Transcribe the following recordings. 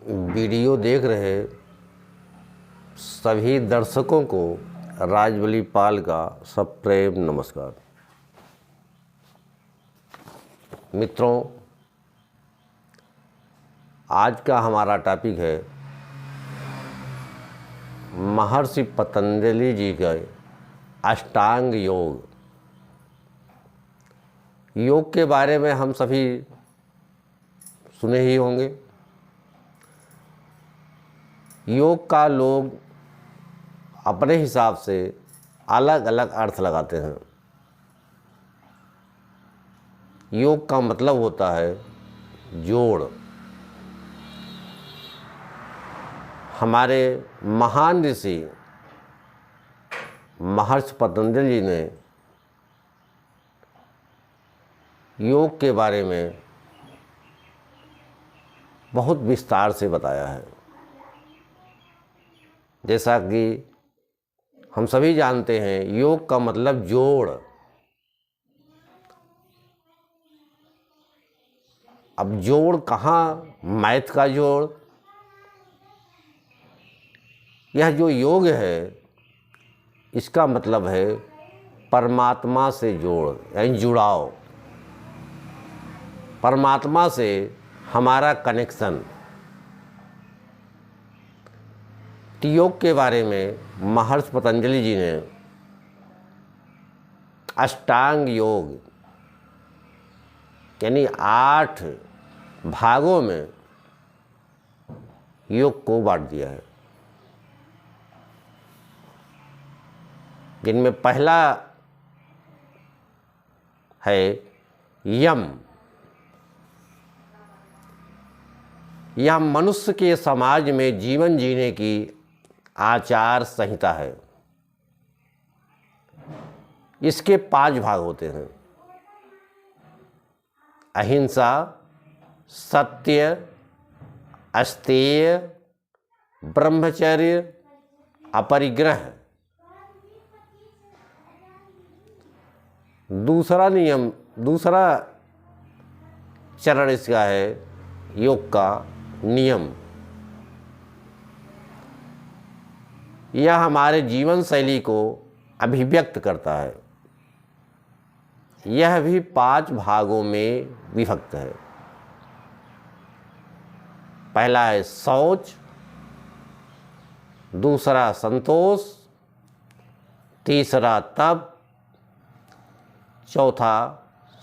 Video देख रहे सभी दर्शकों को राजबली पाल का सप्रेम नमस्कार। मित्रों, आज का हमारा टॉपिक है महर्षि पतंजलि जी का अष्टांग योग। योग के बारे में हम सभी सुने ही होंगे। योग का लोग अपने हिसाब से अलग अलग अर्थ लगाते हैं। योग का मतलब होता है जोड़। हमारे महान ऋषि महर्षि पतंजलि जी ने योग के बारे में बहुत विस्तार से बताया है। जैसा कि हम सभी जानते हैं, योग का मतलब जोड़। अब जोड़ कहाँ? मैथ का जोड़। यह जो योग है, इसका मतलब है परमात्मा से जोड़, यानी जुड़ाव। परमात्मा से हमारा कनेक्शन। योग के बारे में महर्षि पतंजलि जी ने अष्टांग योग यानी 8 भागों में योग को बांट दिया है, जिनमें पहला है यम। यह मनुष्य के समाज में जीवन जीने की आचार संहिता है। इसके 5 भाग होते हैं: अहिंसा, सत्य, अस्तेय, ब्रह्मचर्य, अपरिग्रह। दूसरा चरण इसका है योग का नियम। यह हमारे जीवन शैली को अभिव्यक्त करता है। यह भी 5 भागों में विभक्त है। पहला है शौच, दूसरा संतोष, तीसरा तप, चौथा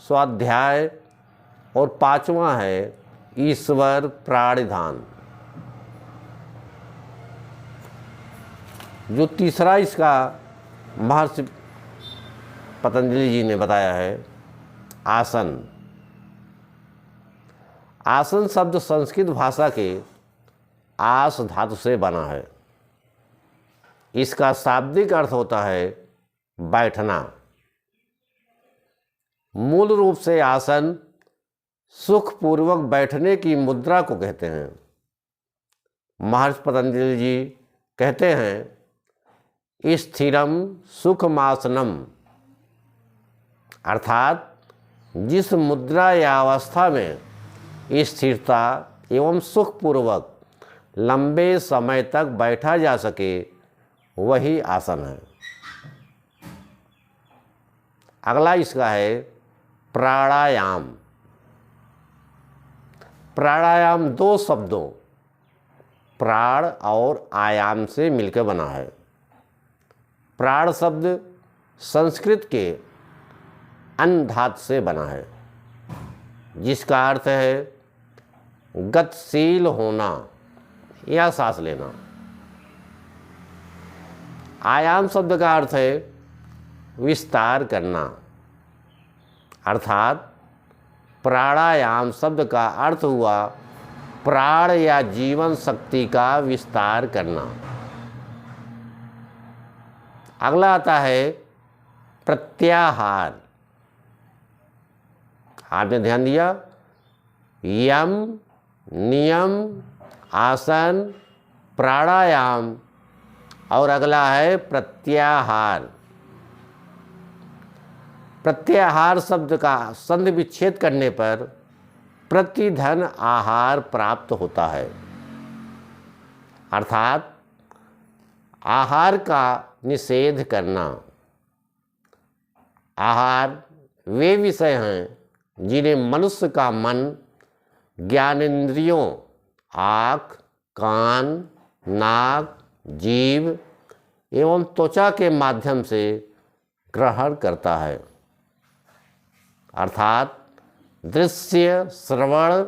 स्वाध्याय और 5वां है ईश्वर प्राणिधान। जो तीसरा इसका महर्षि पतंजलि जी ने बताया है आसन। आसन शब्द संस्कृत भाषा के आस धातु से बना है। इसका शाब्दिक अर्थ होता है बैठना। मूल रूप से आसन सुखपूर्वक बैठने की मुद्रा को कहते हैं। महर्षि पतंजलि जी कहते हैं स्थिरम सुखमासनम, अर्थात जिस मुद्रा या अवस्था में स्थिरता एवं सुखपूर्वक लंबे समय तक बैठा जा सके, वही आसन है। अगला इसका है प्राणायाम। प्राणायाम 2 शब्दों प्राण और आयाम से मिलकर बना है। प्राण शब्द संस्कृत के अन धातु से बना है, जिसका अर्थ है गतिशील होना या सांस लेना। आयाम शब्द का अर्थ है विस्तार करना, अर्थात प्राणायाम शब्द का अर्थ हुआ प्राण या जीवन शक्ति का विस्तार करना। अगला आता है प्रत्याहार। आपने ध्यान दिया? यम, नियम, आसन, प्राणायाम और अगला है प्रत्याहार। प्रत्याहार शब्द का संधि विच्छेद करने पर प्रतिधन आहार प्राप्त होता है। अर्थात आहार का निषेध करना। आहार वे विषय हैं जिन्हें मनुष्य का मन ज्ञानेंद्रियों आँख, कान, नाक, जीभ एवं त्वचा के माध्यम से ग्रहण करता है। अर्थात दृश्य, श्रवण,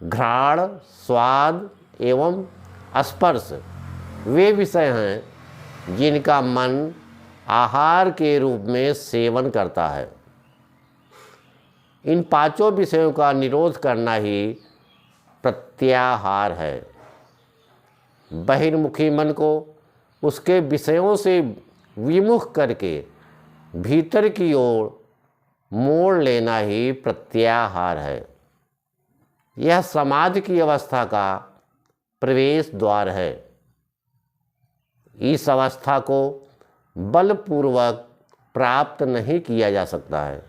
घ्राण, स्वाद एवं स्पर्श वे विषय हैं जिनका मन आहार के रूप में सेवन करता है। इन पांचों विषयों का निरोध करना ही प्रत्याहार है। बहिर्मुखी मन को उसके विषयों से विमुख करके भीतर की ओर मोड़ लेना ही प्रत्याहार है। यह समाधि की अवस्था का प्रवेश द्वार है। इस अवस्था को बलपूर्वक प्राप्त नहीं किया जा सकता है।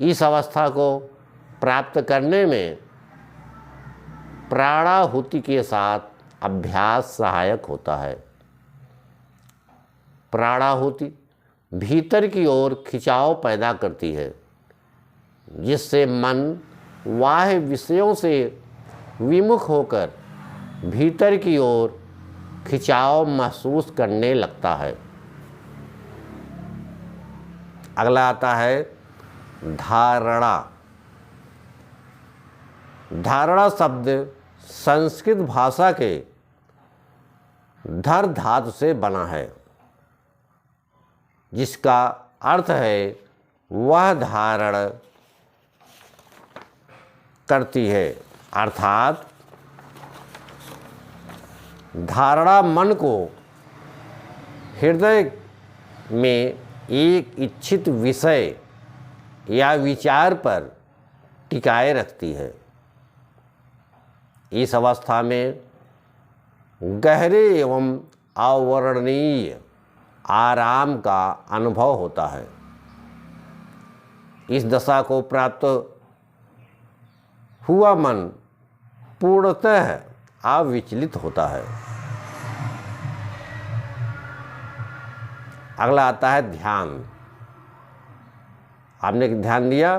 इस अवस्था को प्राप्त करने में प्राणाहुति के साथ अभ्यास सहायक होता है। प्राणाहुति भीतर की ओर खिंचाव पैदा करती है, जिससे मन बाह्य विषयों से विमुख होकर भीतर की ओर खिंचाव महसूस करने लगता है। अगला आता है धारणा। धारणा शब्द संस्कृत भाषा के धर धातु से बना है, जिसका अर्थ है वह धारण करती है। अर्थात धारणा मन को हृदय में एक इच्छित विषय या विचार पर टिकाए रखती है। इस अवस्था में गहरे एवं अवर्णनीय आराम का अनुभव होता है। इस दशा को प्राप्त हुआ मन पूर्णतः अविचलित होता है। अगला आता है ध्यान। आपने ध्यान दिया,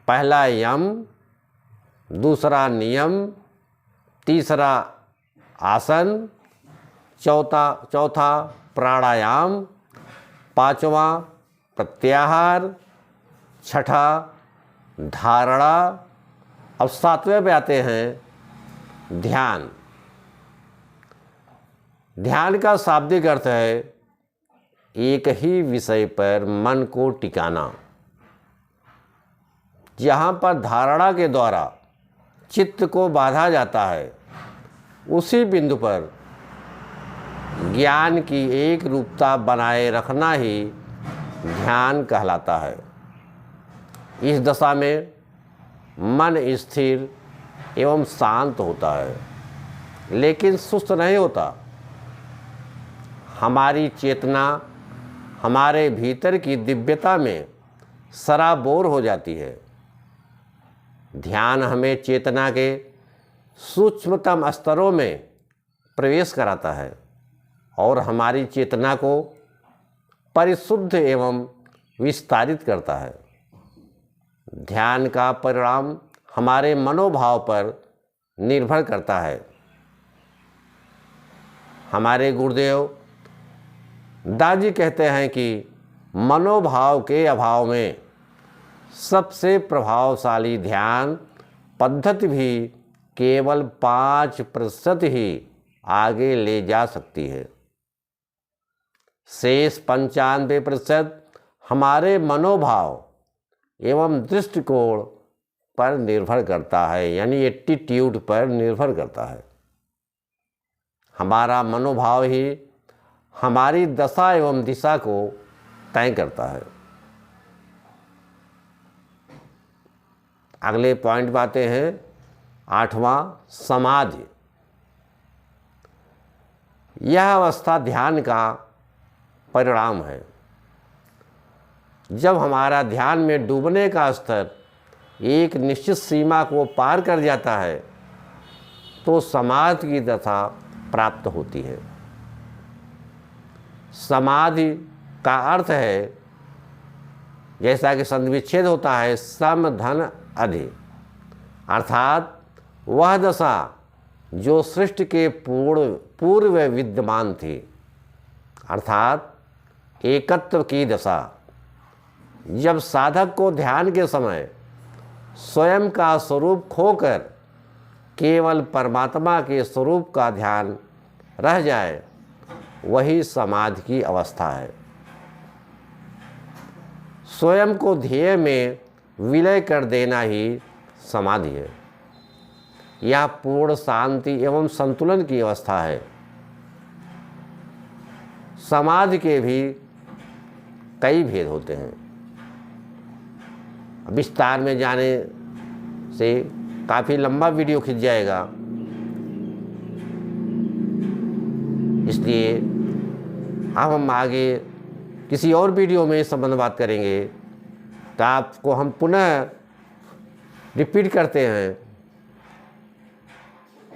पहला यम, दूसरा नियम, तीसरा आसन, चौथा प्राणायाम, पांचवा प्रत्याहार, छठा धारणा, अब सातवें पे आते हैं ध्यान। ध्यान का शाब्दिक अर्थ है एक ही विषय पर मन को टिकाना। जहाँ पर धारणा के द्वारा चित्त को बांधा जाता है, उसी बिंदु पर ज्ञान की एक रूपता बनाए रखना ही ध्यान कहलाता है। इस दशा में मन स्थिर एवं शांत होता है, लेकिन सुस्त नहीं होता। हमारी चेतना हमारे भीतर की दिव्यता में सराबोर हो जाती है। ध्यान हमें चेतना के सूक्ष्मतम स्तरों में प्रवेश कराता है और हमारी चेतना को परिशुद्ध एवं विस्तारित करता है। ध्यान का परिणाम हमारे मनोभाव पर निर्भर करता है। हमारे गुरुदेव दाजी कहते हैं कि मनोभाव के अभाव में सबसे प्रभावशाली ध्यान पद्धति भी केवल 5% ही आगे ले जा सकती है। शेष 95% हमारे मनोभाव एवं दृष्टिकोण पर निर्भर करता है, यानी एटीट्यूड पर निर्भर करता है। हमारा मनोभाव ही हमारी दशा एवं दिशा को तय करता है। अगले पॉइंट पे आते हैं 8वां समाधि। यह अवस्था ध्यान का परिणाम है। जब हमारा ध्यान में डूबने का स्तर एक निश्चित सीमा को पार कर जाता है, तो समाधि की दशा प्राप्त होती है। समाधि का अर्थ है, जैसा कि संधिविच्छेद होता है, सम धन अधि, अर्थात वह दशा जो सृष्टि के पूर्व विद्यमान थी, अर्थात एकत्व की दशा। जब साधक को ध्यान के समय स्वयं का स्वरूप खोकर केवल परमात्मा के स्वरूप का ध्यान रह जाए, वही समाधि की अवस्था है। स्वयं को ध्येय में विलय कर देना ही समाधि है। यह पूर्ण शांति एवं संतुलन की अवस्था है। समाधि के भी कई भेद होते हैं। विस्तार में जाने से काफ़ी लंबा वीडियो खिंच जाएगा, इसलिए अब हम आगे किसी और वीडियो में इस संबंध में बात करेंगे। तो आपको हम पुनः रिपीट करते हैं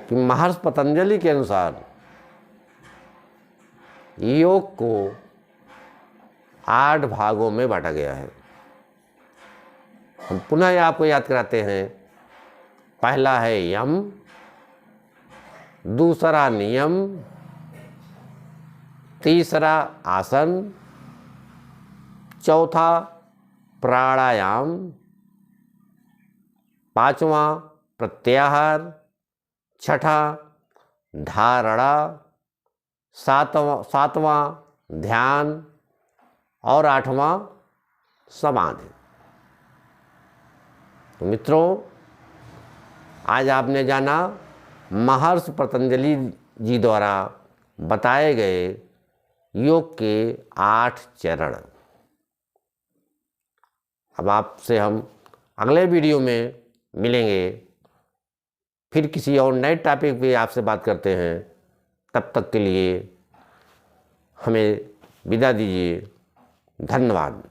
कि महर्षि पतंजलि के अनुसार योग को 8 भागों में बांटा गया है। हम पुनः आपको याद कराते हैं। पहला है यम, दूसरा नियम, तीसरा आसन, चौथा प्राणायाम, पांचवा प्रत्याहार, छठा धारणा, सातवां ध्यान और 8वां समाधि। तो मित्रों, आज आपने जाना महर्षि पतंजलि जी द्वारा बताए गए योग के 8 चरण। अब आपसे हम अगले वीडियो में मिलेंगे, फिर किसी और नए टॉपिक पे आपसे बात करते हैं। तब तक के लिए हमें विदा दीजिए। धन्यवाद।